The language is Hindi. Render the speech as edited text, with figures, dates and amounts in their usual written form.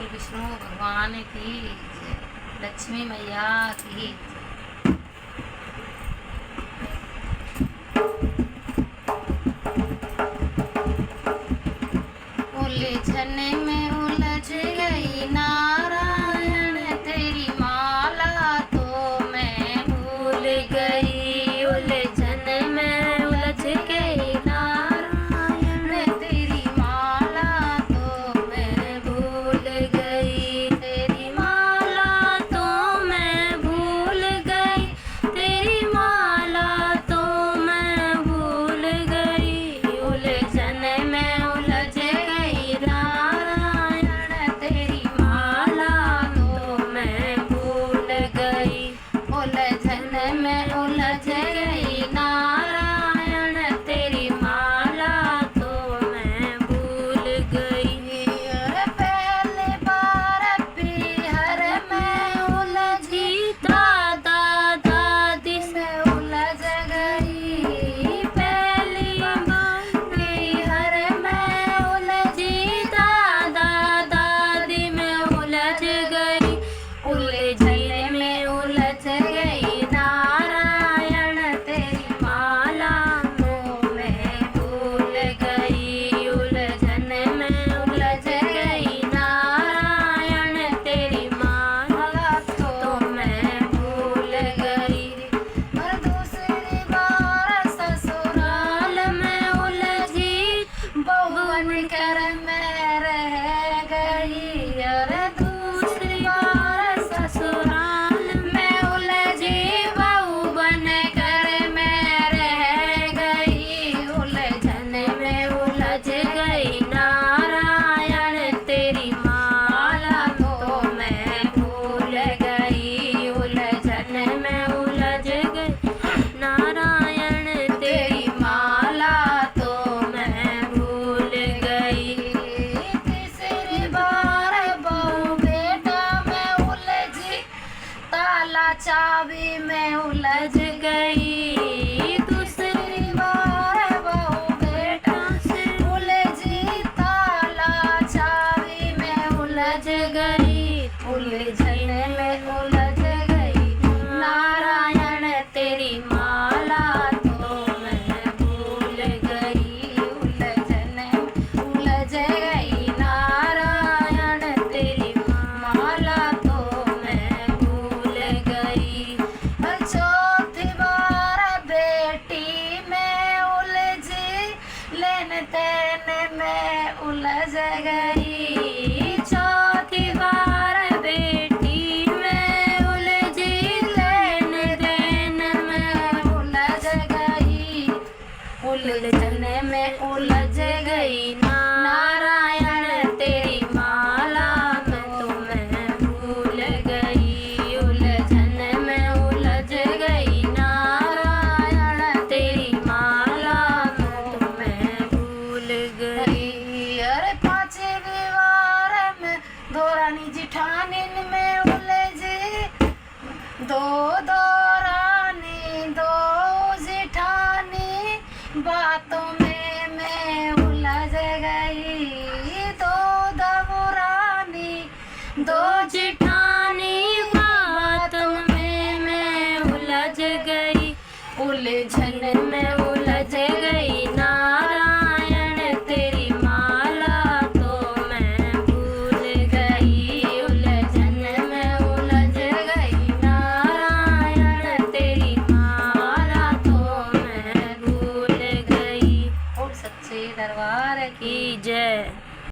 बोल विष्णु भगवान की जय, लक्ष्मी मैया की। उलझन में उलझ गई नारायण तेरी माला तो मैं भूल गई। उलझन में उलझ गई नारायण तेरी माला तो मैं भूल गई। तेरी माला तो मैं भूल गई। तेरी माला तो मैं भूल गई। उलझन में उलझ गई नारायण तेरी माला तो मैं भूल गई। उलझन में उलझ गई नारायण तेरी माला तो मैं भूल गई। अरे पहली बार बिहर में उलझी दादा दादी में उलझ गई। पहली बार बिहर में उलझी दादा दादी में उलझ गई। उलझन में उलझ गई नारायण तेरी माला तो मैं भूल गई। उलझन में उलझ गई नारायण तेरी माला तो मैं भूल गई। और दूसरी बार ससुराल में उलझी बहू बनकर मैं रह गई। और दूसरी बार ससुराल में उलझी बहू बनकर मैं रह गई। उलझन में उलझ गई नारायण तेरी माला तो मैं भूल गई। उलझन में उलझ गई नारायण तेरी माला तो मैं भूल गई। तीसरी बार बहू बेटा में उलझी ताला चाबी में उलझ गई। दूसरी बार बहू बेटा से उलझी ताला चाबी में उलझ गई। उलझन में उलझ गई नारायण तेरी माला तो मैं भूल गई। उलझन में उलझ गई नारायण तेरी माला तो मैं भूल गई। चौथी बार बेटी में उलझी लेन देन में उलझ गई। चौथी बार बेटी में उलझी लेन देन में उलझ गई। उलझन में उलझ गई नारायण तेरी माला में तो मैं भूल गई। उलझन में उलझ गई नारायण तेरी माला में तो मैं भूल गई। अरे पांचवी बार में दो रानी जिठानी में उलझी। दो दो रानी दो जिठानी बातों में मैं उलझ गई। दो दबुरानी दो जिठानी बातों में मैं उलझ गई। उलझन में उलझ गई नारायण तेरी माला तो मैं भूल गई। उलझन में उलझ गई नारायण तेरी माला तो मैं भूल गई। और सच्चे दरबार की जय।